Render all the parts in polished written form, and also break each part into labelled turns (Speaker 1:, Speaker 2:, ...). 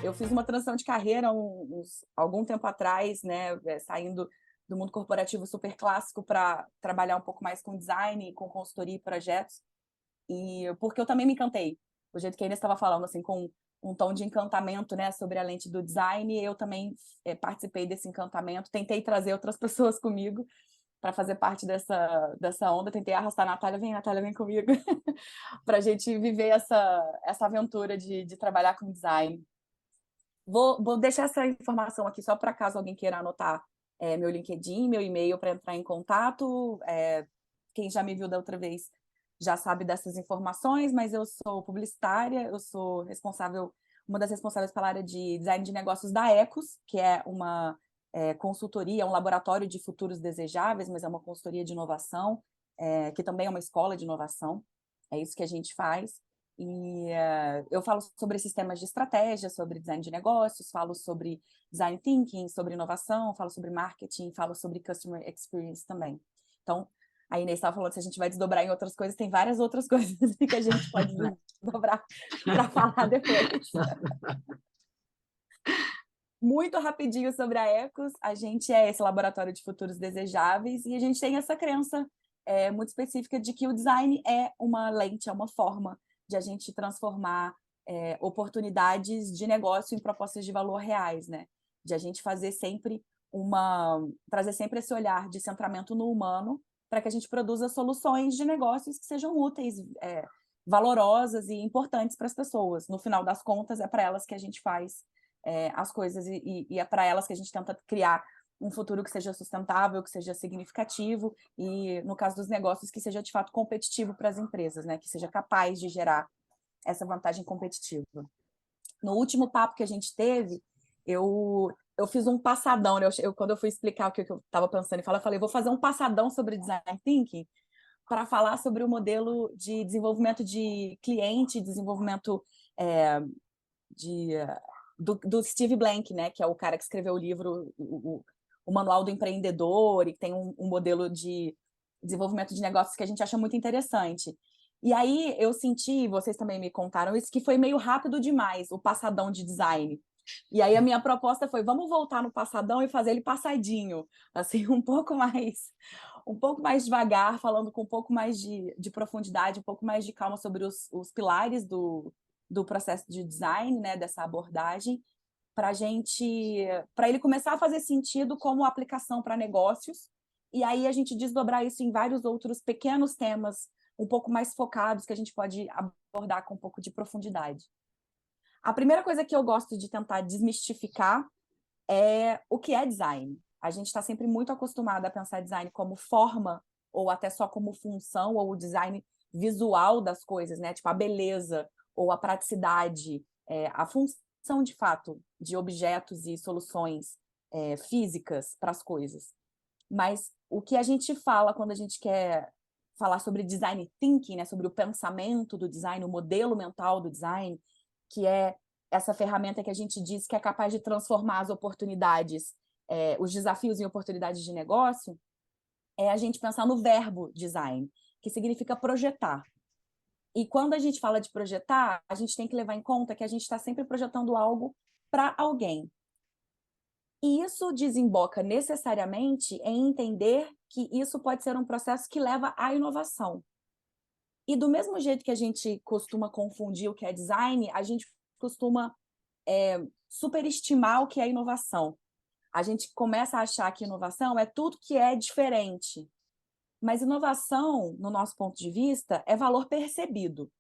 Speaker 1: eu fiz uma transição de carreira algum tempo atrás, né, saindo do mundo corporativo super clássico para trabalhar um pouco mais com design, com consultoria e projetos, e porque eu também me encantei. O jeito que a Inês estava falando, assim, com um tom de encantamento, né, sobre a lente do design, eu também participei desse encantamento, tentei trazer outras pessoas comigo para fazer parte dessa onda, tentei arrastar a Natália, vem comigo, para a gente viver essa aventura de trabalhar com design. Vou deixar essa informação aqui só para caso alguém queira anotar meu LinkedIn, meu e-mail para entrar em contato. Quem já me viu da outra vez já sabe dessas informações, mas eu sou publicitária, eu sou uma das responsáveis pela área de design de negócios da Ecos, que é uma consultoria, um laboratório de futuros desejáveis, mas é uma consultoria de inovação, que também é uma escola de inovação. É isso que a gente faz. E eu falo sobre sistemas de estratégia, sobre design de negócios, falo sobre design thinking, sobre inovação, falo sobre marketing, falo sobre customer experience também. Então, a Inês estava falando que se a gente vai desdobrar em outras coisas, tem várias outras coisas que a gente pode desdobrar para falar depois. Muito rapidinho sobre a Ecos, a gente é esse laboratório de futuros desejáveis e a gente tem essa crença muito específica de que o design é uma lente, é uma forma de a gente transformar oportunidades de negócio em propostas de valor reais, né? De a gente fazer sempre trazer sempre esse olhar de centramento no humano para que a gente produza soluções de negócios que sejam úteis, valorosas e importantes para as pessoas. No final das contas, é para elas que a gente faz as coisas e é para elas que a gente tenta criar um futuro que seja sustentável, que seja significativo e, no caso dos negócios, que seja de fato competitivo para as empresas, né? Que seja capaz de gerar essa vantagem competitiva. No último papo que a gente teve, eu fiz um passadão, né? Quando eu fui explicar o que eu estava pensando em falar, eu falei, vou fazer um passadão sobre design thinking para falar sobre o modelo de desenvolvimento de cliente, desenvolvimento do Steve Blank, né? Que é o cara que escreveu o livro, o Manual do Empreendedor, e que tem um modelo de desenvolvimento de negócios que a gente acha muito interessante. E aí eu senti, vocês também me contaram isso, que foi meio rápido demais o passadão de design. E aí a minha proposta foi, vamos voltar no passadão e fazer ele passadinho, assim, um pouco mais devagar, falando com um pouco mais de profundidade, um pouco mais de calma sobre os pilares do processo de design, né, dessa abordagem, para ele começar a fazer sentido como aplicação para negócios, e aí a gente desdobrar isso em vários outros pequenos temas um pouco mais focados que a gente pode abordar com um pouco de profundidade. A primeira coisa que eu gosto de tentar desmistificar é o que é design. A gente está sempre muito acostumado a pensar design como forma, ou até só como função, ou o design visual das coisas, né? Tipo a beleza, ou a praticidade, a função, de fato, de objetos e soluções físicas para as coisas. Mas o que a gente fala quando a gente quer falar sobre design thinking, né? Sobre o pensamento do design, o modelo mental do design, que é essa ferramenta que a gente diz que é capaz de transformar as oportunidades, os desafios em oportunidades de negócio, é a gente pensar no verbo design, que significa projetar. E quando a gente fala de projetar, a gente tem que levar em conta que a gente está sempre projetando algo para alguém. E isso desemboca necessariamente em entender que isso pode ser um processo que leva à inovação. E do mesmo jeito que a gente costuma confundir o que é design, a gente costuma superestimar o que é inovação. A gente começa a achar que inovação é tudo que é diferente. Mas inovação, no nosso ponto de vista, é valor percebido.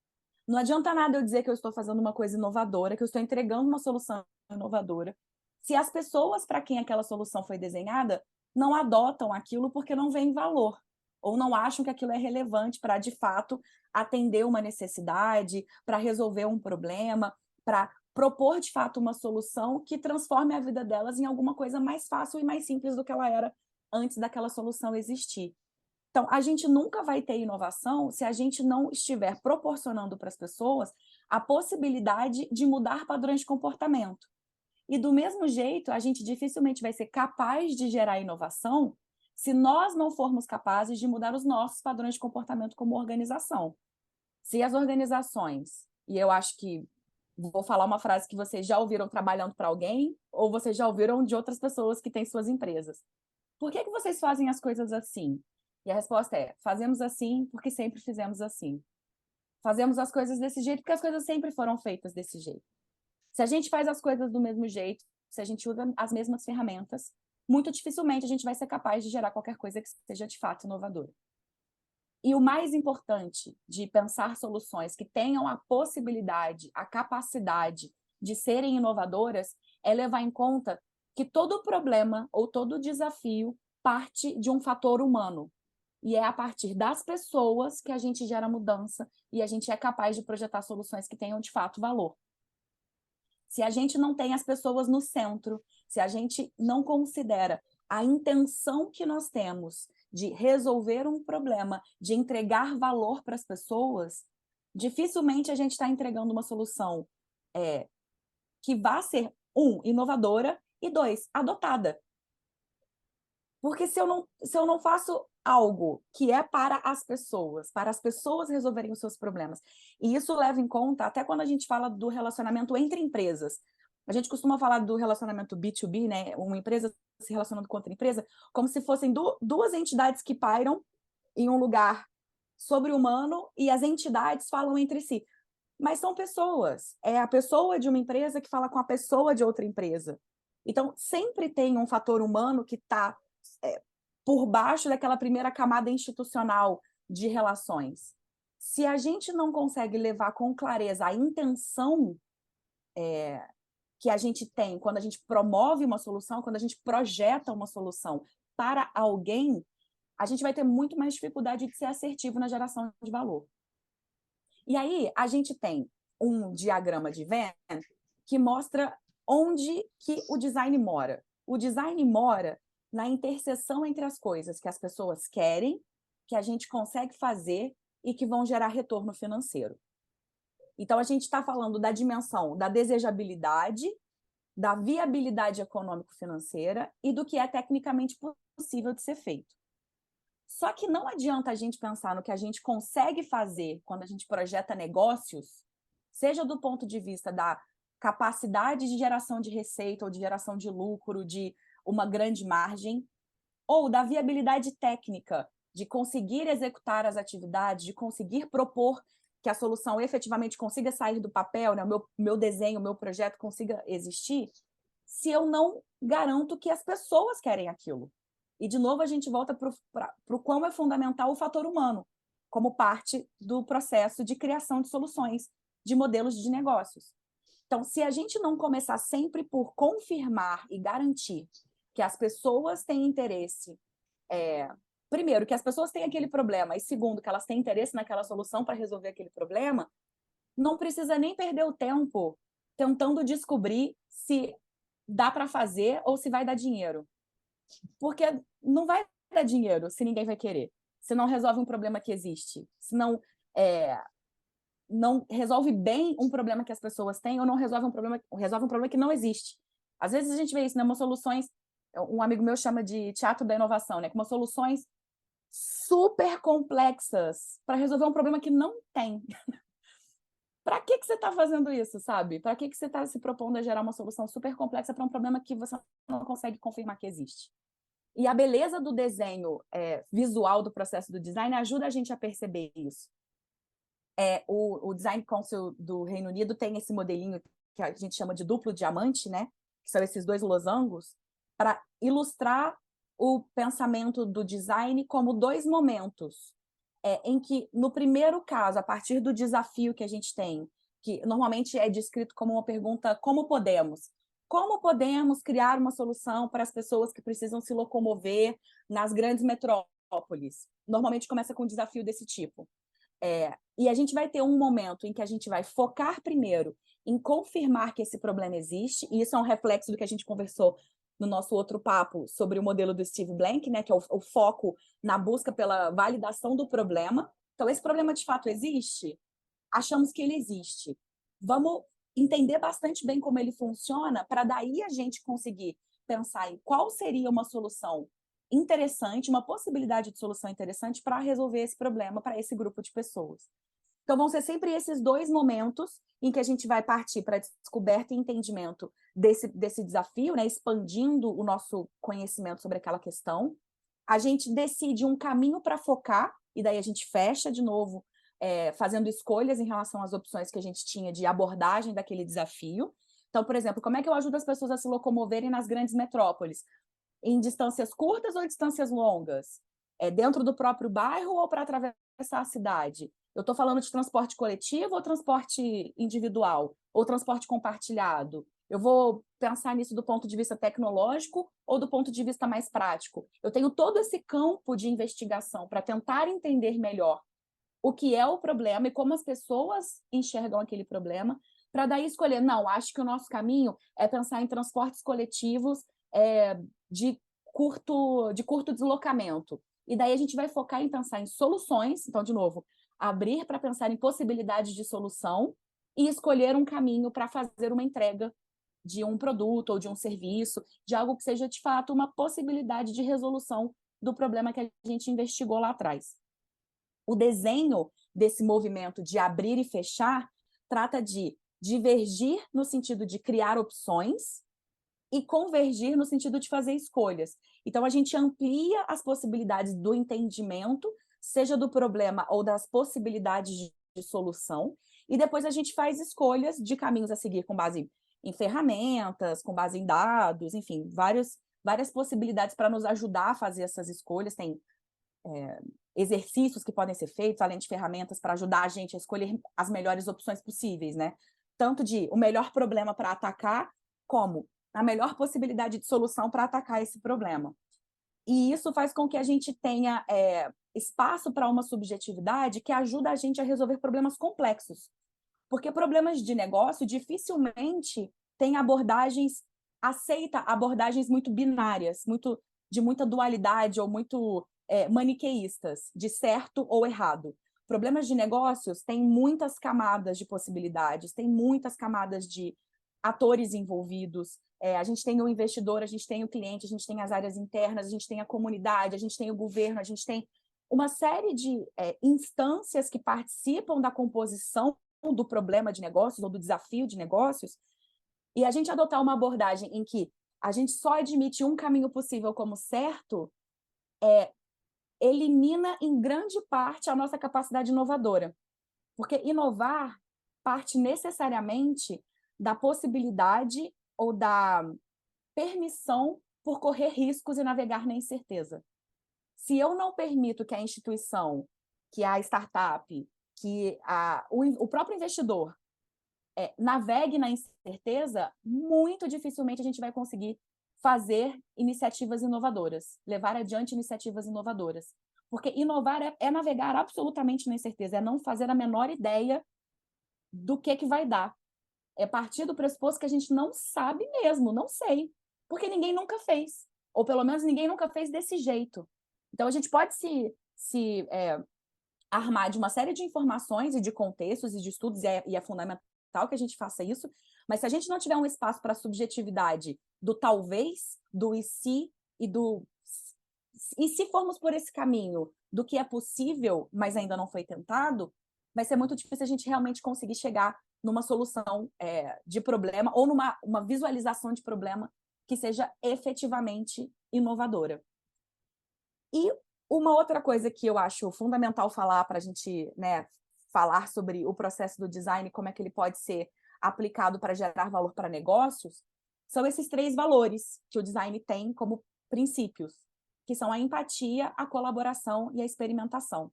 Speaker 1: Não adianta nada eu dizer que eu estou fazendo uma coisa inovadora, que eu estou entregando uma solução inovadora, se as pessoas para quem aquela solução foi desenhada não adotam aquilo porque não veem valor, ou não acham que aquilo é relevante para, de fato, atender uma necessidade, para resolver um problema, para propor, de fato, uma solução que transforme a vida delas em alguma coisa mais fácil e mais simples do que ela era antes daquela solução existir. Então, a gente nunca vai ter inovação se a gente não estiver proporcionando para as pessoas a possibilidade de mudar padrões de comportamento. E, do mesmo jeito, a gente dificilmente vai ser capaz de gerar inovação se nós não formos capazes de mudar os nossos padrões de comportamento como organização. Se as organizações, e eu acho que Vou falar uma frase que vocês já ouviram trabalhando para alguém, ou vocês já ouviram de outras pessoas que têm suas empresas. Por que vocês fazem as coisas assim? E a resposta é: fazemos assim porque sempre fizemos assim. Fazemos as coisas desse jeito porque as coisas sempre foram feitas desse jeito. Se a gente faz as coisas do mesmo jeito, se a gente usa as mesmas ferramentas, muito dificilmente a gente vai ser capaz de gerar qualquer coisa que seja de fato inovadora. E o mais importante de pensar soluções que tenham a possibilidade, a capacidade de serem inovadoras é levar em conta que todo problema ou todo desafio parte de um fator humano. E é a partir das pessoas que a gente gera mudança e a gente é capaz de projetar soluções que tenham de fato valor. Se a gente não tem as pessoas no centro, se a gente não considera a intenção que nós temos de resolver um problema, de entregar valor para as pessoas, dificilmente a gente está entregando uma solução que vá ser, inovadora, e dois, adotada. Porque se eu não faço algo que é para as pessoas resolverem os seus problemas, e isso leva em conta até quando a gente fala do relacionamento entre empresas. A gente costuma falar do relacionamento B2B, né? Uma empresa se relacionando com outra empresa, como se fossem duas entidades que pairam em um lugar sobre-humano e as entidades falam entre si. Mas são pessoas. É a pessoa de uma empresa que fala com a pessoa de outra empresa. Então, sempre tem um fator humano que está por baixo daquela primeira camada institucional de relações. Se a gente não consegue levar com clareza a intenção que a gente tem quando a gente promove uma solução, quando a gente projeta uma solução para alguém, a gente vai ter muito mais dificuldade de ser assertivo na geração de valor. E aí, a gente tem um diagrama de Venn que mostra onde que o design mora. O design mora na interseção entre as coisas que as pessoas querem, que a gente consegue fazer e que vão gerar retorno financeiro. Então, a gente está falando da dimensão da desejabilidade, da viabilidade econômico-financeira e do que é tecnicamente possível de ser feito. Só que não adianta a gente pensar no que a gente consegue fazer quando a gente projeta negócios, seja do ponto de vista da capacidade de geração de receita ou de geração de lucro, de uma grande margem, ou da viabilidade técnica, de conseguir executar as atividades, de conseguir propor que a solução efetivamente consiga sair do papel, né? O meu desenho, o meu projeto consiga existir, se eu não garanto que as pessoas querem aquilo. E, de novo, a gente volta para o quão é fundamental o fator humano, como parte do processo de criação de soluções, de modelos de negócios. Então, se a gente não começar sempre por confirmar e garantir que as pessoas têm interesse, primeiro, que as pessoas têm aquele problema, e segundo, que elas têm interesse naquela solução para resolver aquele problema, não precisa nem perder o tempo tentando descobrir se dá para fazer ou se vai dar dinheiro. Porque não vai dar dinheiro se ninguém vai querer, se não resolve um problema que existe, se não resolve bem um problema que as pessoas têm ou não resolve um problema que não existe. Às vezes a gente vê isso, né? Umas soluções, um amigo meu chama de teatro da inovação, né? Com umas soluções super complexas para resolver um problema que não tem. Para que você está fazendo isso, sabe? Para que você está se propondo a gerar uma solução super complexa para um problema que você não consegue confirmar que existe? E a beleza do desenho visual do processo do design ajuda a gente a perceber isso. O Design Council do Reino Unido tem esse modelinho que a gente chama de duplo diamante, né? Que são esses dois losangos, para ilustrar o pensamento do design como dois momentos, em que, no primeiro caso, a partir do desafio que a gente tem, que normalmente é descrito como uma pergunta: como podemos? Como podemos criar uma solução para as pessoas que precisam se locomover nas grandes metrópoles? Normalmente começa com um desafio desse tipo. E a gente vai ter um momento em que a gente vai focar primeiro em confirmar que esse problema existe, e isso é um reflexo do que a gente conversou no nosso outro papo sobre o modelo do Steve Blank, né, que é o foco na busca pela validação do problema. Então, esse problema de fato existe? Achamos que ele existe. Vamos entender bastante bem como ele funciona, para daí a gente conseguir pensar em qual seria uma solução interessante, uma possibilidade de solução interessante para resolver esse problema para esse grupo de pessoas. Então, vão ser sempre esses dois momentos em que a gente vai partir para a descoberta e entendimento desse desafio, né? Expandindo o nosso conhecimento sobre aquela questão. A gente decide um caminho para focar, e daí a gente fecha de novo, fazendo escolhas em relação às opções que a gente tinha de abordagem daquele desafio. Então, por exemplo, como é que eu ajudo as pessoas a se locomoverem nas grandes metrópoles? Em distâncias curtas ou distâncias longas? Dentro do próprio bairro ou para atravessar a cidade? Eu estou falando de transporte coletivo ou transporte individual? Ou transporte compartilhado? Eu vou pensar nisso do ponto de vista tecnológico ou do ponto de vista mais prático? Eu tenho todo esse campo de investigação para tentar entender melhor o que é o problema e como as pessoas enxergam aquele problema, para daí escolher, não, acho que o nosso caminho é pensar em transportes coletivos de curto deslocamento. E daí a gente vai focar em pensar em soluções, então, de novo, abrir para pensar em possibilidades de solução e escolher um caminho para fazer uma entrega de um produto ou de um serviço, de algo que seja, de fato, uma possibilidade de resolução do problema que a gente investigou lá atrás. O desenho desse movimento de abrir e fechar trata de divergir no sentido de criar opções e convergir no sentido de fazer escolhas. Então, a gente amplia as possibilidades do entendimento, seja do problema ou das possibilidades de solução, e depois a gente faz escolhas de caminhos a seguir com base em ferramentas, com base em dados, enfim, várias possibilidades para nos ajudar a fazer essas escolhas. Tem exercícios que podem ser feitos, além de ferramentas para ajudar a gente a escolher as melhores opções possíveis, né? Tanto de o melhor problema para atacar, como a melhor possibilidade de solução para atacar esse problema. E isso faz com que a gente tenha espaço para uma subjetividade que ajuda a gente a resolver problemas complexos. Porque problemas de negócio dificilmente têm aceita abordagens muito binárias, de muita dualidade ou muito maniqueístas, de certo ou errado. Problemas de negócios têm muitas camadas de possibilidades, tem muitas camadas de atores envolvidos. A gente tem o investidor, a gente tem o cliente, a gente tem as áreas internas, a gente tem a comunidade, a gente tem o governo, a gente tem uma série de instâncias que participam da composição do problema de negócios ou do desafio de negócios, e a gente adotar uma abordagem em que a gente só admite um caminho possível como certo, elimina em grande parte a nossa capacidade inovadora. Porque inovar parte necessariamente da possibilidade ou da permissão por correr riscos e navegar na incerteza. Se eu não permito que a instituição, que a startup, que o próprio investidor navegue na incerteza, muito dificilmente a gente vai conseguir fazer iniciativas inovadoras, levar adiante iniciativas inovadoras. Porque inovar é navegar absolutamente na incerteza, é não fazer a menor ideia do que vai dar. É partir do pressuposto que a gente não sabe mesmo, não sei, porque ninguém nunca fez, ou pelo menos ninguém nunca fez desse jeito. Então, a gente pode se armar de uma série de informações e de contextos e de estudos, e é fundamental que a gente faça isso, mas se a gente não tiver um espaço para a subjetividade do talvez, do e se, e se formos por esse caminho do que é possível, mas ainda não foi tentado, vai ser muito difícil a gente realmente conseguir chegar numa solução de problema ou numa visualização de problema que seja efetivamente inovadora. E uma outra coisa que eu acho fundamental falar para a gente, né, falar sobre o processo do design, como é que ele pode ser aplicado para gerar valor para negócios, são esses 3 valores que o design tem como princípios, que são a empatia, a colaboração e a experimentação.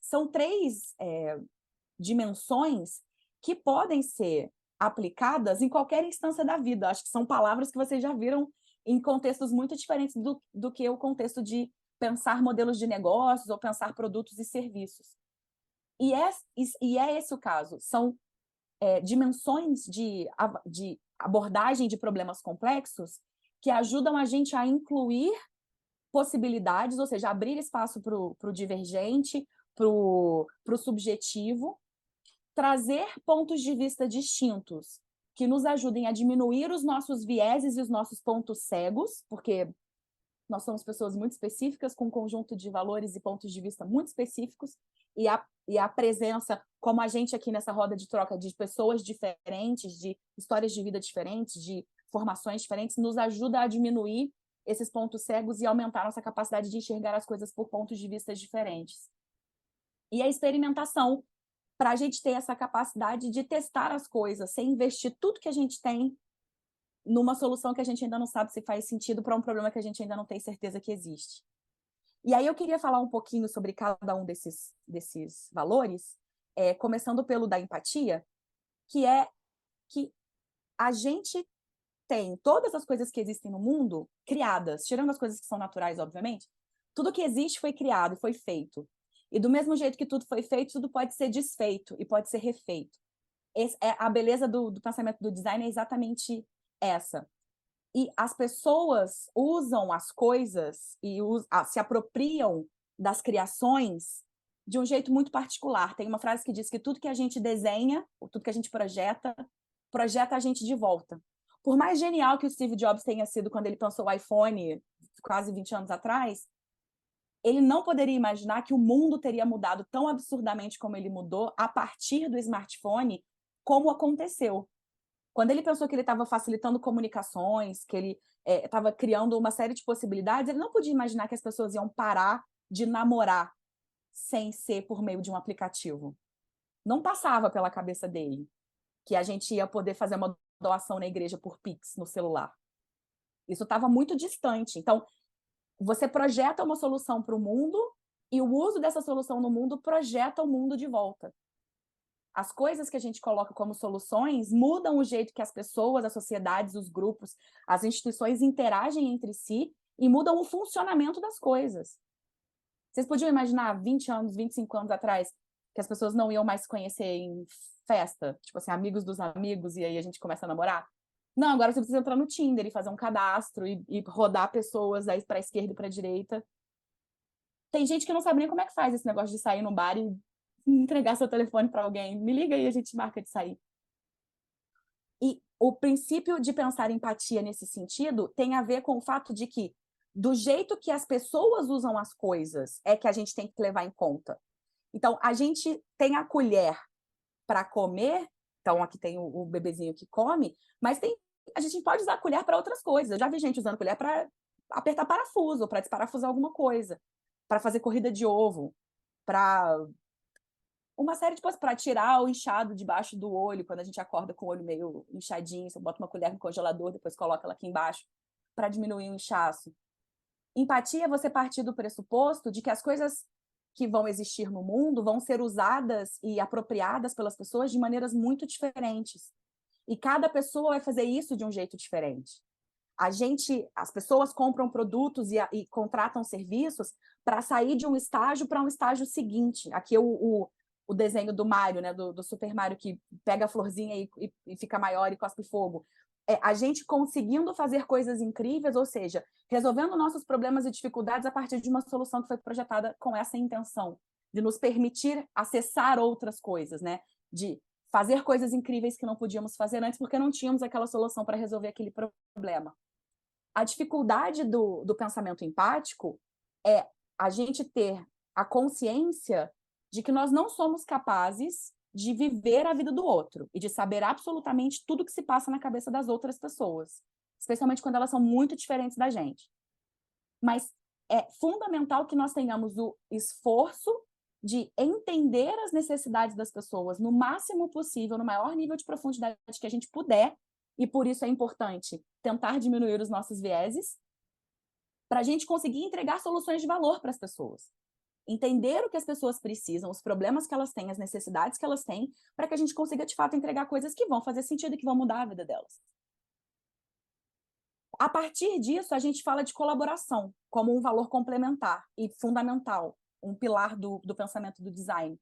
Speaker 1: São 3 dimensões que podem ser aplicadas em qualquer instância da vida. Acho que são palavras que vocês já viram em contextos muito diferentes do que o contexto de pensar modelos de negócios ou pensar produtos e serviços. E é esse o caso. São dimensões de abordagem de problemas complexos que ajudam a gente a incluir possibilidades, ou seja, abrir espaço para o divergente, para o subjetivo, trazer pontos de vista distintos que nos ajudem a diminuir os nossos vieses e os nossos pontos cegos, porque nós somos pessoas muito específicas, com um conjunto de valores e pontos de vista muito específicos, e a presença, como a gente aqui nessa roda de troca, de pessoas diferentes, de histórias de vida diferentes, de formações diferentes, nos ajuda a diminuir esses pontos cegos e aumentar a nossa capacidade de enxergar as coisas por pontos de vista diferentes. E a experimentação, para a gente ter essa capacidade de testar as coisas, sem investir tudo que a gente tem numa solução que a gente ainda não sabe se faz sentido para um problema que a gente ainda não tem certeza que existe. E aí eu queria falar um pouquinho sobre cada um desses valores, começando pelo da empatia, que é que a gente tem todas as coisas que existem no mundo criadas, tirando as coisas que são naturais, obviamente, tudo que existe foi criado, foi feito. E do mesmo jeito que tudo foi feito, tudo pode ser desfeito e pode ser refeito. A beleza do pensamento do design é exatamente essa. E as pessoas usam as coisas e se apropriam das criações de um jeito muito particular. Tem uma frase que diz que tudo que a gente desenha, tudo que a gente projeta a gente de volta. Por mais genial que o Steve Jobs tenha sido quando ele pensou o iPhone, quase 20 anos atrás, ele não poderia imaginar que o mundo teria mudado tão absurdamente como ele mudou a partir do smartphone, como aconteceu. Quando ele pensou que ele estava facilitando comunicações, que ele estava criando uma série de possibilidades, ele não podia imaginar que as pessoas iam parar de namorar sem ser por meio de um aplicativo. Não passava pela cabeça dele que a gente ia poder fazer uma doação na igreja por Pix no celular. Isso estava muito distante. Então, você projeta uma solução para o mundo e o uso dessa solução no mundo projeta o mundo de volta. As coisas que a gente coloca como soluções mudam o jeito que as pessoas, as sociedades, os grupos, as instituições interagem entre si e mudam o funcionamento das coisas. Vocês podiam imaginar 20 anos, 25 anos atrás, que as pessoas não iam mais se conhecer em festa, tipo assim, amigos dos amigos, e aí a gente começa a namorar? Não, agora você precisa entrar no Tinder e fazer um cadastro e rodar pessoas para a esquerda e para a direita. Tem gente que não sabe nem como é que faz esse negócio de sair no bar e entregar seu telefone para alguém. Me liga aí, a gente marca de sair. E o princípio de pensar empatia nesse sentido tem a ver com o fato de que, do jeito que as pessoas usam as coisas, é que a gente tem que levar em conta. Então, a gente tem a colher para comer, então aqui tem o bebezinho que come, mas a gente pode usar a colher para outras coisas. Eu já vi gente usando colher para apertar parafuso, para desparafusar alguma coisa, para fazer corrida de ovo, para uma série de coisas, para tirar o inchado debaixo do olho, quando a gente acorda com o olho meio inchadinho, você bota uma colher no congelador, depois coloca ela aqui embaixo, para diminuir o inchaço. Empatia é você partir do pressuposto de que as coisas que vão existir no mundo vão ser usadas e apropriadas pelas pessoas de maneiras muito diferentes. E cada pessoa vai fazer isso de um jeito diferente. As pessoas compram produtos e contratam serviços para sair de um estágio para um estágio seguinte. Aqui o desenho do Mario, né, do Super Mario, que pega a florzinha e fica maior e cospe fogo. A gente conseguindo fazer coisas incríveis, ou seja, resolvendo nossos problemas e dificuldades a partir de uma solução que foi projetada com essa intenção, de nos permitir acessar outras coisas, né? De fazer coisas incríveis que não podíamos fazer antes porque não tínhamos aquela solução para resolver aquele problema. A dificuldade do pensamento empático é a gente ter a consciência de que nós não somos capazes de viver a vida do outro e de saber absolutamente tudo que se passa na cabeça das outras pessoas, especialmente quando elas são muito diferentes da gente. Mas é fundamental que nós tenhamos o esforço de entender as necessidades das pessoas no máximo possível, no maior nível de profundidade que a gente puder, e por isso é importante tentar diminuir os nossos vieses, para a gente conseguir entregar soluções de valor para as pessoas. Entender o que as pessoas precisam, os problemas que elas têm, as necessidades que elas têm, para que a gente consiga, de fato, entregar coisas que vão fazer sentido e que vão mudar a vida delas. A partir disso, a gente fala de colaboração como um valor complementar e fundamental, um pilar do pensamento do design.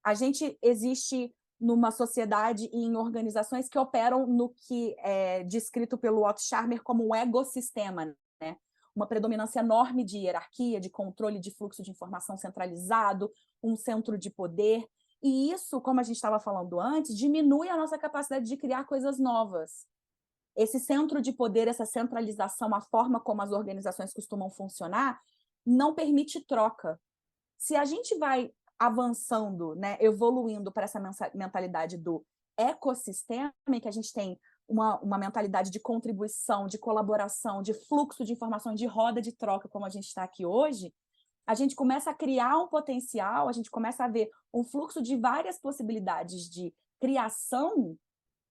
Speaker 1: A gente existe numa sociedade e em organizações que operam no que é descrito pelo Otto Scharmer como um ecossistema, né? Uma predominância enorme de hierarquia, de controle de fluxo de informação centralizado, um centro de poder. E isso, como a gente estava falando antes, diminui a nossa capacidade de criar coisas novas. esse centro de poder, essa centralização, a forma como as organizações costumam funcionar, não permite troca. Se a gente vai avançando, né, evoluindo para essa mentalidade do ecossistema, em que a gente tem uma mentalidade de contribuição, de colaboração, de fluxo de informação, de roda de troca, como a gente está aqui hoje, a gente começa a criar um potencial, a gente começa a ver um fluxo de várias possibilidades de criação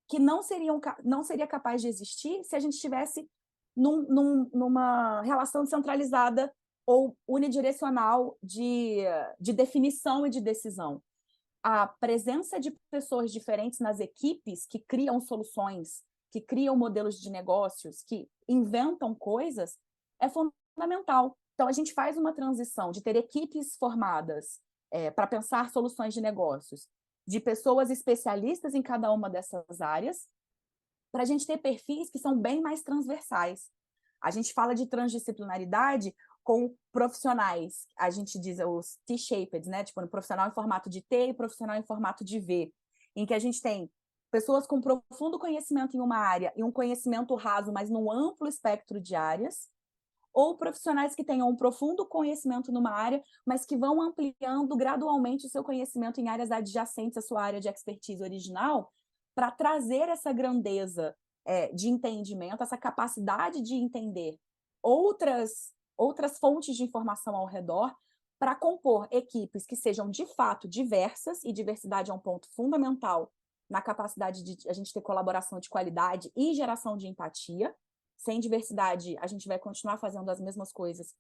Speaker 1: que não seria capaz de existir se a gente estivesse numa relação centralizada ou unidirecional de definição e de decisão. A presença de pessoas diferentes nas equipes que criam soluções, que criam modelos de negócios, que inventam coisas, é fundamental. Então, a gente faz uma transição de ter equipes formadas para pensar soluções de negócios, de pessoas especialistas em cada uma dessas áreas, para a gente ter perfis que são bem mais transversais. A gente fala de transdisciplinaridade com profissionais, a gente diz os T-shaped, né? Tipo, profissional em formato de T e profissional em formato de V, em que a gente tem pessoas com profundo conhecimento em uma área e um conhecimento raso, mas num amplo espectro de áreas, ou profissionais que tenham um profundo conhecimento numa área, mas que vão ampliando gradualmente o seu conhecimento em áreas adjacentes à sua área de expertise original, para trazer essa grandeza de entendimento, essa capacidade de entender outras fontes de informação ao redor, para compor equipes que sejam de fato diversas, e diversidade é um ponto fundamental na capacidade de a gente ter colaboração de qualidade e geração de empatia. Sem diversidade, a gente vai continuar fazendo as mesmas coisas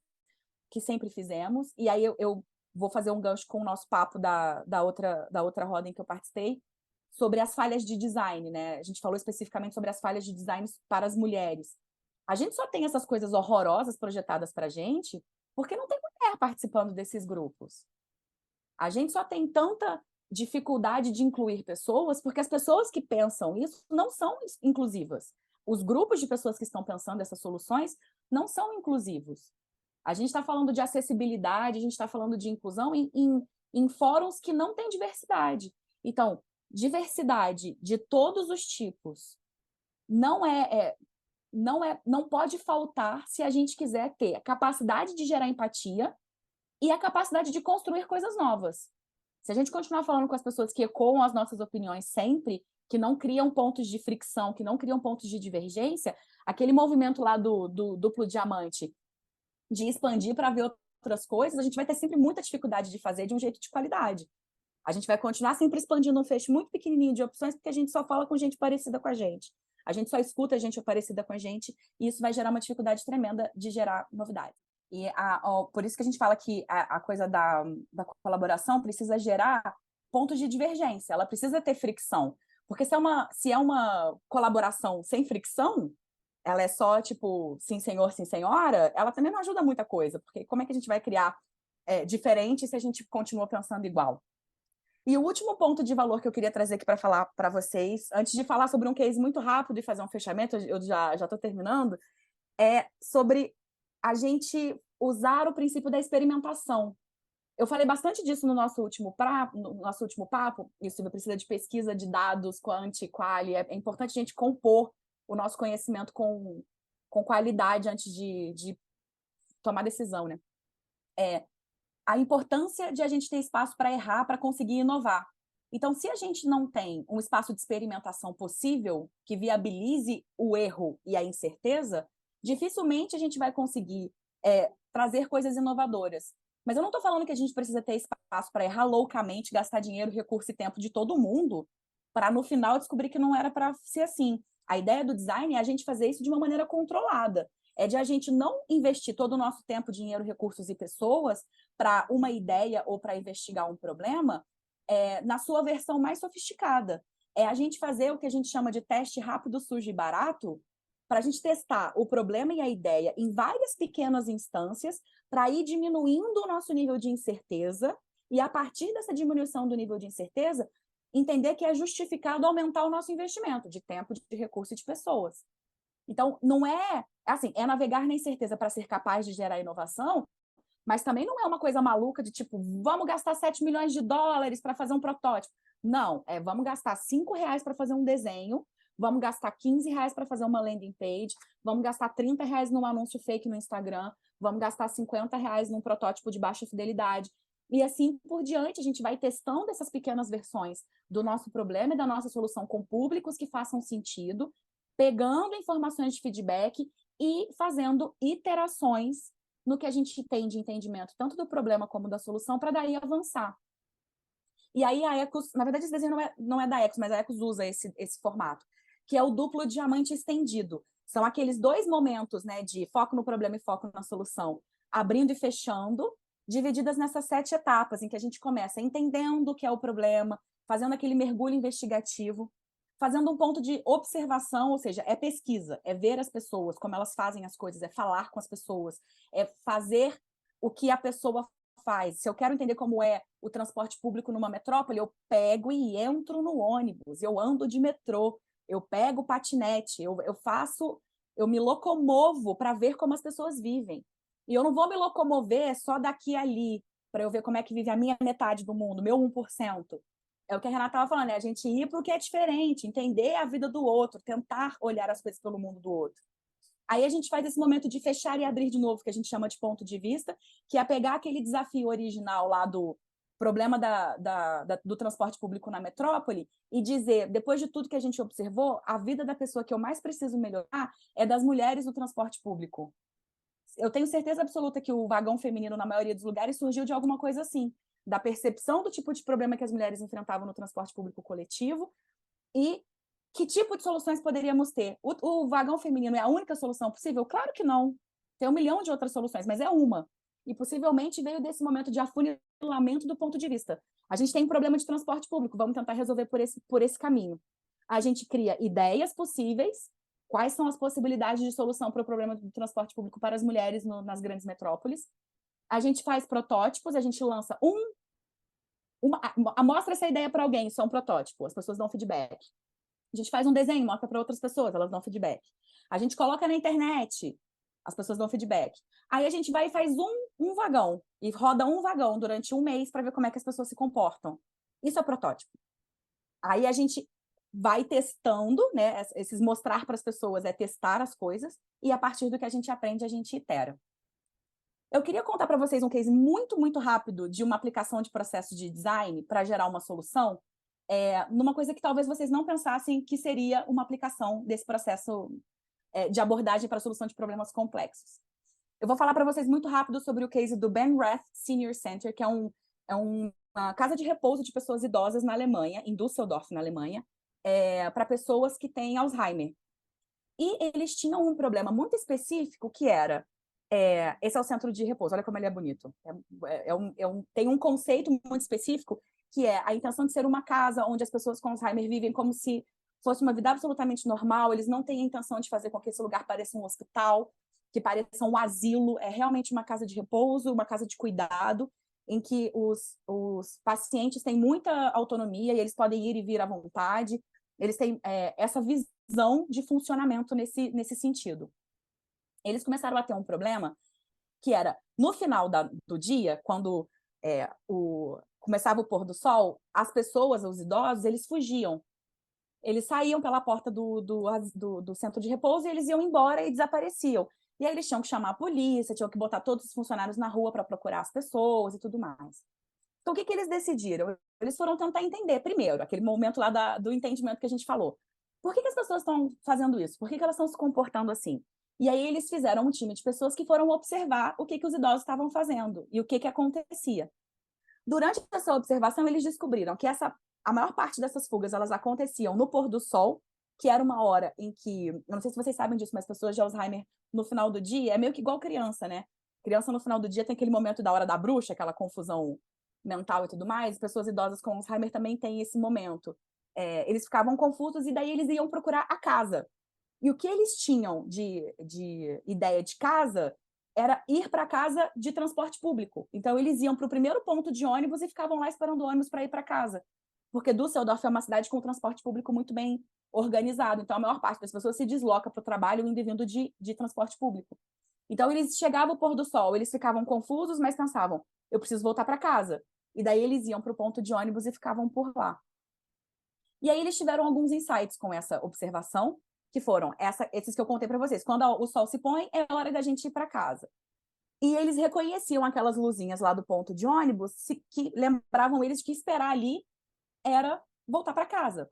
Speaker 1: que sempre fizemos. E aí eu vou fazer um gancho com o nosso papo da outra roda em que eu participei, sobre as falhas de design, né? A gente falou especificamente sobre as falhas de design para as mulheres. A gente só tem essas coisas horrorosas projetadas para a gente porque não tem mulher participando desses grupos. A gente só tem tanta dificuldade de incluir pessoas porque as pessoas que pensam isso não são inclusivas. Os grupos de pessoas que estão pensando essas soluções não são inclusivos. A gente está falando de acessibilidade, a gente está falando de inclusão em fóruns que não têm diversidade. Então, diversidade de todos os tipos não pode faltar se a gente quiser ter a capacidade de gerar empatia e a capacidade de construir coisas novas. Se a gente continuar falando com as pessoas que ecoam as nossas opiniões sempre, que não criam pontos de fricção, que não criam pontos de divergência, aquele movimento lá do duplo diamante, de expandir para ver outras coisas, a gente vai ter sempre muita dificuldade de fazer de um jeito de qualidade. A gente vai continuar sempre expandindo um feixe muito pequenininho de opções, porque a gente só fala com gente parecida com a gente. A gente só escuta gente parecida com a gente, e isso vai gerar uma dificuldade tremenda de gerar novidade. E por isso que a gente fala que a coisa da colaboração precisa gerar pontos de divergência, ela precisa ter fricção. Porque se é uma colaboração sem fricção, ela é só tipo sim senhor, sim senhora, ela também não ajuda muita coisa, porque como é que a gente vai criar diferente se a gente continua pensando igual? E o último ponto de valor que eu queria trazer aqui para falar para vocês, antes de falar sobre um case muito rápido e fazer um fechamento, eu já estou terminando, é sobre a gente usar o princípio da experimentação. Eu falei bastante disso no nosso último papo, e o Silvio precisa de pesquisa de dados, quanti, quali, é importante a gente compor o nosso conhecimento com qualidade antes de tomar decisão, né? A importância de a gente ter espaço para errar, para conseguir inovar. Então, se a gente não tem um espaço de experimentação possível, que viabilize o erro e a incerteza, dificilmente a gente vai conseguir trazer coisas inovadoras. Mas eu não estou falando que a gente precisa ter espaço para errar loucamente, gastar dinheiro, recurso e tempo de todo mundo, para no final descobrir que não era para ser assim. A ideia do design é a gente fazer isso de uma maneira controlada. É de a gente não investir todo o nosso tempo, dinheiro, recursos e pessoas para uma ideia ou para investigar um problema na sua versão mais sofisticada. É a gente fazer o que a gente chama de teste rápido, sujo e barato, para a gente testar o problema e a ideia em várias pequenas instâncias, para ir diminuindo o nosso nível de incerteza, e a partir dessa diminuição do nível de incerteza, entender que é justificado aumentar o nosso investimento de tempo, de recurso e de pessoas. Então, não é assim, é navegar na incerteza para ser capaz de gerar inovação, mas também não é uma coisa maluca de tipo, vamos gastar 7 milhões de dólares para fazer um protótipo. Não, vamos gastar R$ 5 para fazer um desenho, vamos gastar R$ 15 para fazer uma landing page, vamos gastar R$ 30 num anúncio fake no Instagram, vamos gastar R$ 50 num protótipo de baixa fidelidade. E assim por diante, a gente vai testando essas pequenas versões do nosso problema e da nossa solução com públicos que façam sentido, pegando informações de feedback e fazendo iterações no que a gente tem de entendimento, tanto do problema como da solução, para daí avançar. E aí a Ecos, na verdade esse desenho não é da Ecos, mas a Ecos usa esse formato, que é o duplo diamante estendido. São aqueles 2 momentos, né, de foco no problema e foco na solução, abrindo e fechando, divididas nessas 7 etapas, em que a gente começa entendendo o que é o problema, fazendo aquele mergulho investigativo, fazendo um ponto de observação, ou seja, é pesquisa, é ver as pessoas, como elas fazem as coisas, é falar com as pessoas, é fazer o que a pessoa faz. Se eu quero entender como é o transporte público numa metrópole, eu pego e entro no ônibus, eu ando de metrô, eu pego o patinete, eu me locomovo para ver como as pessoas vivem. E eu não vou me locomover só daqui a ali, para eu ver como é que vive a minha metade do mundo, meu 1%. É o que a Renata estava falando, é a gente ir para o que é diferente, entender a vida do outro, tentar olhar as coisas pelo mundo do outro. Aí a gente faz esse momento de fechar e abrir de novo, que a gente chama de ponto de vista, que é pegar aquele desafio original lá do problema do transporte público na metrópole e dizer, depois de tudo que a gente observou, a vida da pessoa que eu mais preciso melhorar é das mulheres no transporte público. Eu tenho certeza absoluta que o vagão feminino, na maioria dos lugares, surgiu de alguma coisa assim, da percepção do tipo de problema que as mulheres enfrentavam no transporte público coletivo e que tipo de soluções poderíamos ter. O vagão feminino é a única solução possível? Claro que não. Tem 1 milhão de outras soluções, mas é uma. E possivelmente veio desse momento de afunilamento do ponto de vista. A gente tem um problema de transporte público, vamos tentar resolver por esse caminho. A gente cria ideias possíveis, quais são as possibilidades de solução para o problema do transporte público para as mulheres nas grandes metrópoles. A gente faz protótipos, a gente lança mostra essa ideia para alguém, isso é um protótipo, as pessoas dão feedback. A gente faz um desenho, mostra para outras pessoas, elas dão feedback. A gente coloca na internet, as pessoas dão feedback. Aí a gente vai e faz um vagão, e roda um vagão durante 1 mês para ver como é que as pessoas se comportam. Isso é o protótipo. Aí a gente vai testando, né? Esses mostrar para as pessoas é testar as coisas, e a partir do que a gente aprende, a gente itera. Eu queria contar para vocês um case muito, muito rápido de uma aplicação de processo de design para gerar uma solução, numa coisa que talvez vocês não pensassem que seria uma aplicação desse processo de abordagem para a solução de problemas complexos. Eu vou falar para vocês muito rápido sobre o case do Ben Rath Senior Center, que é uma casa de repouso de pessoas idosas na Alemanha, em Düsseldorf, na Alemanha, para pessoas que têm Alzheimer. E eles tinham um problema muito específico que era esse é o centro de repouso, olha como ele é bonito. Tem um conceito muito específico, que é a intenção de ser uma casa onde as pessoas com Alzheimer vivem como se fosse uma vida absolutamente normal, eles não têm a intenção de fazer com que esse lugar pareça um hospital, que pareça um asilo, é realmente uma casa de repouso, uma casa de cuidado, em que os pacientes têm muita autonomia e eles podem ir e vir à vontade, eles têm essa visão de funcionamento nesse sentido. Eles começaram a ter um problema que era, no final do dia, quando começava o pôr do sol, as pessoas, os idosos, eles fugiam. Eles saíam pela porta do centro de repouso e eles iam embora e desapareciam. E aí eles tinham que chamar a polícia, tinham que botar todos os funcionários na rua para procurar as pessoas e tudo mais. Então, o que eles decidiram? Eles foram tentar entender, primeiro, aquele momento lá do entendimento que a gente falou. Por que as pessoas estão fazendo isso? Por que elas estão se comportando assim? E aí eles fizeram um time de pessoas que foram observar o que os idosos estavam fazendo e o que acontecia. Durante essa observação, eles descobriram que a maior parte dessas fugas elas aconteciam no pôr do sol, que era uma hora em que, eu não sei se vocês sabem disso, mas pessoas de Alzheimer no final do dia é meio que igual criança, né? Criança no final do dia tem aquele momento da hora da bruxa, aquela confusão mental e tudo mais. Pessoas idosas com Alzheimer também têm esse momento. Eles ficavam confusos e daí eles iam procurar a casa. E o que eles tinham de ideia de casa era ir para casa de transporte público. Então, eles iam para o primeiro ponto de ônibus e ficavam lá esperando o ônibus para ir para casa. Porque Düsseldorf é uma cidade com transporte público muito bem organizado. Então, a maior parte das pessoas se desloca para o trabalho indo e vindo de transporte público. Então, eles chegavam ao pôr do sol, eles ficavam confusos, mas pensavam, eu preciso voltar para casa. E daí eles iam para o ponto de ônibus e ficavam por lá. E aí eles tiveram alguns insights com essa observação, que foram esses que eu contei para vocês. Quando o sol se põe, é hora da gente ir para casa. E eles reconheciam aquelas luzinhas lá do ponto de ônibus, que lembravam eles que esperar ali era voltar para casa.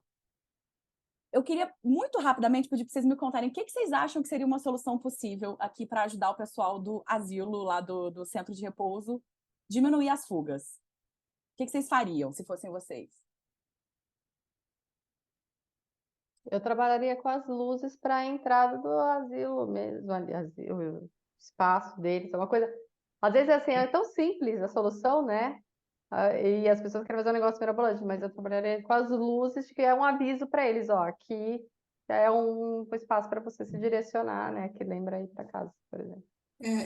Speaker 1: Eu queria muito rapidamente pedir para vocês me contarem o que vocês acham que seria uma solução possível aqui para ajudar o pessoal do asilo, lá do centro de repouso, diminuir as fugas. O que vocês fariam se fossem vocês?
Speaker 2: Eu trabalharia com as luzes para a entrada do asilo mesmo, ali, o espaço deles, é uma coisa. Às vezes assim, é tão simples a solução, né? E as pessoas querem fazer um negócio mirabolante, mas eu trabalharia com as luzes, que é um aviso para eles, ó, aqui é um espaço para você se direcionar, né? Que lembra ir para casa, por exemplo.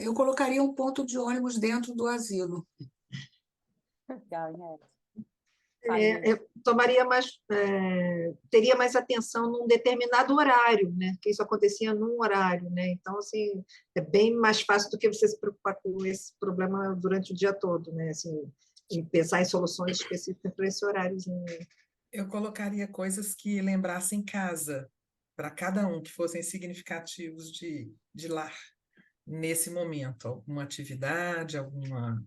Speaker 3: Eu colocaria um ponto de ônibus dentro do asilo.
Speaker 1: Legal, né?
Speaker 4: Eu tomaria teria mais atenção num determinado horário, né? Que isso acontecia num horário, né? Então, assim, é bem mais fácil do que você se preocupar com esse problema durante o dia todo, né? Assim, e pensar em soluções específicas para esse horáriozinho.
Speaker 5: Eu colocaria coisas que lembrassem casa, para cada um, que fossem significativos de lar, nesse momento. Alguma atividade, algum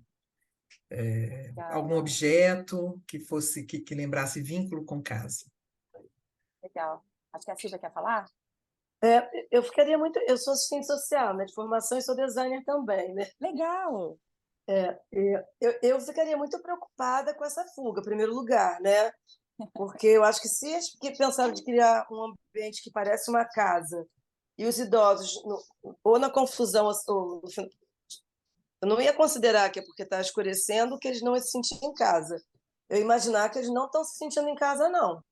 Speaker 5: objeto que lembrasse vínculo com casa.
Speaker 1: Legal. Acho que a Silvia quer falar?
Speaker 6: Eu ficaria muito. Eu sou assistente social, né, de formação, e sou designer também, né?
Speaker 1: Legal!
Speaker 6: Eu ficaria muito preocupada com essa fuga, em primeiro lugar, né? Porque eu acho que se eles pensaram de criar um ambiente que parece uma casa e os idosos, ou na confusão, ou eu não ia considerar que é porque está escurecendo que eles não se sentiam em casa. Eu ia imaginar que eles não estão se sentindo em casa, não.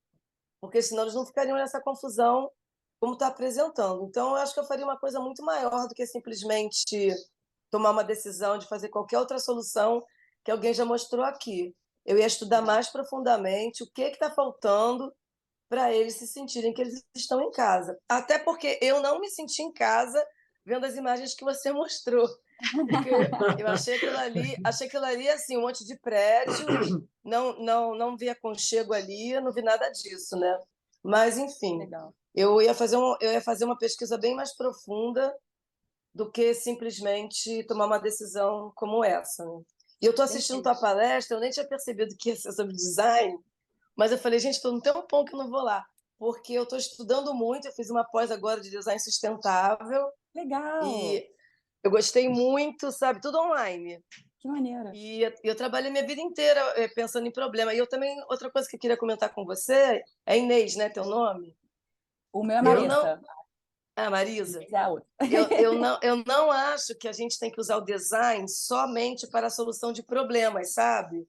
Speaker 6: Porque senão eles não ficariam nessa confusão como está apresentando. Então, eu acho que eu faria uma coisa muito maior do que simplesmente tomar uma decisão de fazer qualquer outra solução que alguém já mostrou aqui. Eu ia estudar mais profundamente o que está faltando para eles se sentirem que eles estão em casa. Até porque eu não me senti em casa vendo as imagens que você mostrou. Porque eu achei aquilo ali assim, um monte de prédio, não vi aconchego ali, não vi nada disso, né? Mas, enfim,
Speaker 1: Legal.
Speaker 6: eu ia fazer uma pesquisa bem mais profunda do que simplesmente tomar uma decisão como essa, né? E eu estou assistindo tua palestra, eu nem tinha percebido que ia ser sobre design, mas eu falei, gente, estou num tempão que eu não vou lá, porque eu estou estudando muito, eu fiz uma pós agora de design sustentável.
Speaker 1: Legal!
Speaker 6: E eu gostei muito, sabe? Tudo online.
Speaker 1: Que maneiro!
Speaker 6: E eu trabalhei minha vida inteira pensando em problema. E eu também, outra coisa que eu queria comentar com você, é Inês, né? Teu nome?
Speaker 1: O meu é
Speaker 6: Eu não...
Speaker 1: Marisa.
Speaker 6: Marisa.
Speaker 1: É a outra.
Speaker 6: Eu não acho que a gente tem que usar o design somente para a solução de problemas, sabe?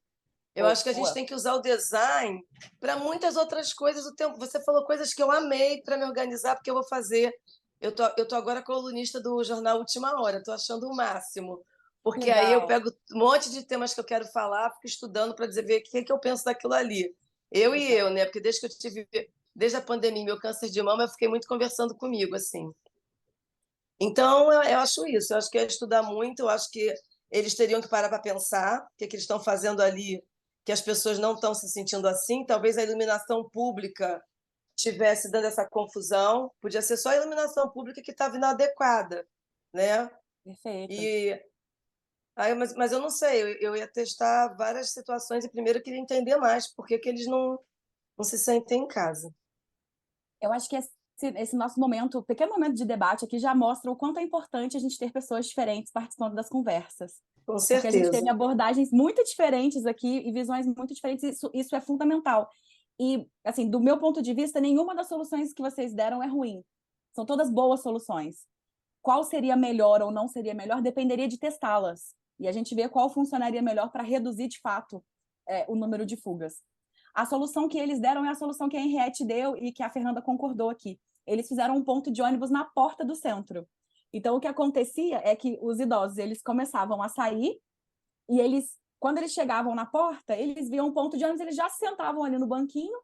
Speaker 6: Eu acho que a gente tem que usar o design para muitas outras coisas. Você falou coisas que eu amei para me organizar, porque eu vou fazer. Eu tô agora colunista do jornal Última Hora, estou achando o máximo. Porque
Speaker 1: Legal.
Speaker 6: aí eu pego um monte de temas que eu quero falar, fico estudando para ver o que eu penso daquilo ali. Eu, né? Porque desde a pandemia, meu câncer de mama, eu fiquei muito conversando comigo, assim. Então, eu acho isso. Eu acho que é estudar muito. Eu acho que eles teriam que parar para pensar o que eles estão fazendo ali, que as pessoas não estão se sentindo assim. Talvez a iluminação pública tivesse dando essa confusão. Podia ser só a iluminação pública que estava inadequada, né?
Speaker 1: Perfeito.
Speaker 6: Mas eu não sei. Eu ia testar várias situações e primeiro eu queria entender mais por que eles não se sentem em casa.
Speaker 1: Eu acho que esse nosso momento, pequeno momento de debate aqui, já mostra o quanto é importante a gente ter pessoas diferentes participando das conversas.
Speaker 6: Com certeza.
Speaker 1: Porque a gente teve abordagens muito diferentes aqui e visões muito diferentes, isso é fundamental. E, assim, do meu ponto de vista, nenhuma das soluções que vocês deram é ruim. São todas boas soluções. Qual seria melhor ou não seria melhor dependeria de testá-las. E a gente vê qual funcionaria melhor para reduzir, de fato, o número de fugas. A solução que eles deram é a solução que a Henriette deu e que a Fernanda concordou aqui. Eles fizeram um ponto de ônibus na porta do centro. Então, o que acontecia é que os idosos, eles começavam a sair e quando eles chegavam na porta, eles viam um ponto de ônibus, eles já se sentavam ali no banquinho,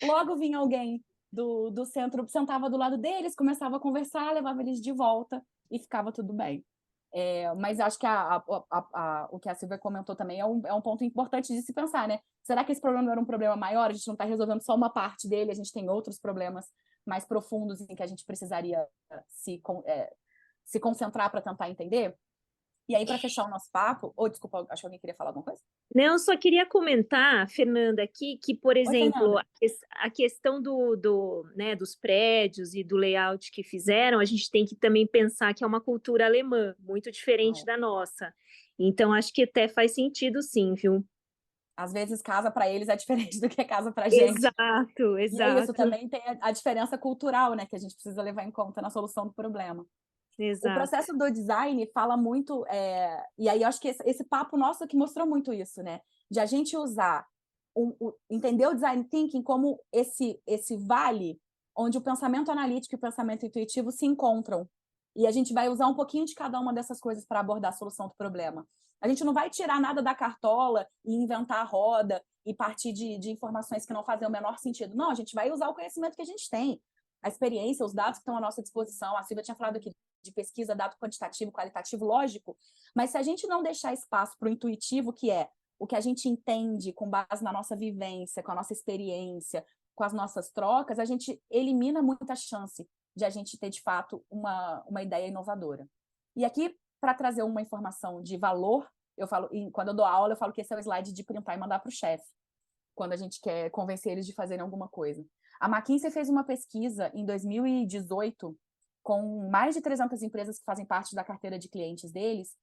Speaker 1: logo vinha alguém do centro, sentava do lado deles, começava a conversar, levava eles de volta e ficava tudo bem. Mas acho que o que a Silvia comentou também é um ponto importante de se pensar, né? Será que esse problema não era um problema maior? A gente não está resolvendo só uma parte dele, a gente tem outros problemas mais profundos em que a gente precisaria se concentrar para tentar entender? E aí, para fechar o nosso papo... desculpa, acho que alguém queria falar alguma coisa?
Speaker 7: Não, eu só queria comentar, Fernanda, aqui, que, por exemplo, a questão né, dos prédios e do layout que fizeram, a gente tem que também pensar que é uma cultura alemã, muito diferente da nossa. Então, acho que até faz sentido, sim, viu?
Speaker 1: Às vezes, casa para eles é diferente do que casa para a gente.
Speaker 7: Exato, exato.
Speaker 1: E é isso, também tem a diferença cultural, né, que a gente precisa levar em conta na solução do problema.
Speaker 7: Exato.
Speaker 1: O processo do design fala muito, e aí eu acho que esse papo nosso que mostrou muito isso, né? De a gente usar, entender o design thinking como esse vale onde o pensamento analítico e o pensamento intuitivo se encontram. E a gente vai usar um pouquinho de cada uma dessas coisas para abordar a solução do problema. A gente não vai tirar nada da cartola e inventar a roda e partir de informações que não fazem o menor sentido. Não, a gente vai usar o conhecimento que a gente tem, a experiência, os dados que estão à nossa disposição. A Silvia tinha falado aqui de pesquisa, dado quantitativo, qualitativo, lógico, mas se a gente não deixar espaço para o intuitivo, que é o que a gente entende com base na nossa vivência, com a nossa experiência, com as nossas trocas, a gente elimina muita chance de a gente ter, de fato, uma ideia inovadora. E aqui, para trazer uma informação de valor, eu falo, quando eu dou aula, eu falo que esse é o slide de printar e mandar para o chefe, quando a gente quer convencer eles de fazerem alguma coisa. A McKinsey fez uma pesquisa em 2018 com mais de 300 empresas que fazem parte da carteira de clientes deles,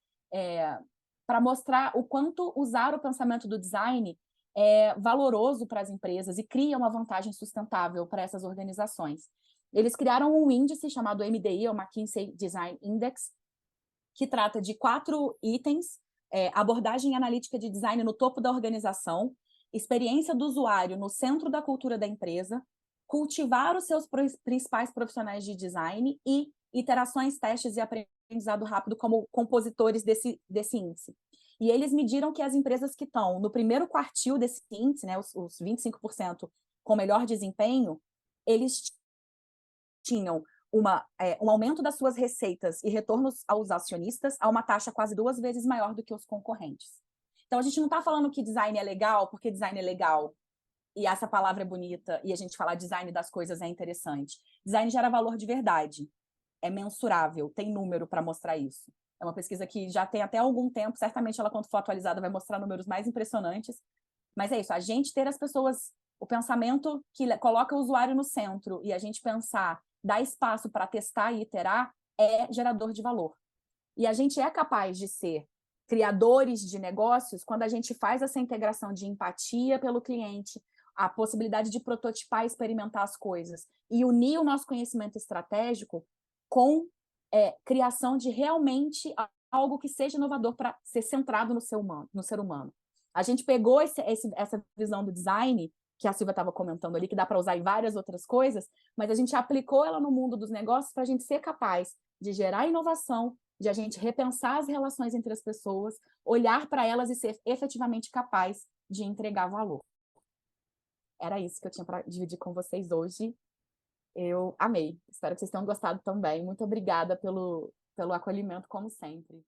Speaker 1: para mostrar o quanto usar o pensamento do design é valoroso para as empresas e cria uma vantagem sustentável para essas organizações. Eles criaram um índice chamado MDI, o McKinsey Design Index, que trata de 4 itens: abordagem analítica de design no topo da organização, experiência do usuário no centro da cultura da empresa, cultivar os seus principais profissionais de design e iterações, testes e aprendizado rápido como compositores desse índice. E eles mediram que as empresas que estão no primeiro quartil desse índice, né, os 25% com melhor desempenho, eles tinham um aumento das suas receitas e retornos aos acionistas a uma taxa quase 2 vezes maior do que os concorrentes. Então, a gente não está falando que design é legal porque design é legal, e essa palavra é bonita, e a gente falar design das coisas é interessante. Design gera valor de verdade, é mensurável, tem número para mostrar isso. É uma pesquisa que já tem até algum tempo, certamente ela, quando for atualizada, vai mostrar números mais impressionantes, mas é isso, a gente ter as pessoas, o pensamento que coloca o usuário no centro, e a gente pensar, dar espaço para testar e iterar, é gerador de valor. E a gente é capaz de ser criadores de negócios quando a gente faz essa integração de empatia pelo cliente, a possibilidade de prototipar e experimentar as coisas, e unir o nosso conhecimento estratégico com criação de realmente algo que seja inovador para ser centrado no ser humano. A gente pegou essa visão do design, que a Silvia estava comentando ali, que dá para usar em várias outras coisas, mas a gente aplicou ela no mundo dos negócios para a gente ser capaz de gerar inovação, de a gente repensar as relações entre as pessoas, olhar para elas e ser efetivamente capaz de entregar valor. Era isso que eu tinha para dividir com vocês hoje. Eu amei. Espero que vocês tenham gostado também. Muito obrigada pelo acolhimento, como sempre.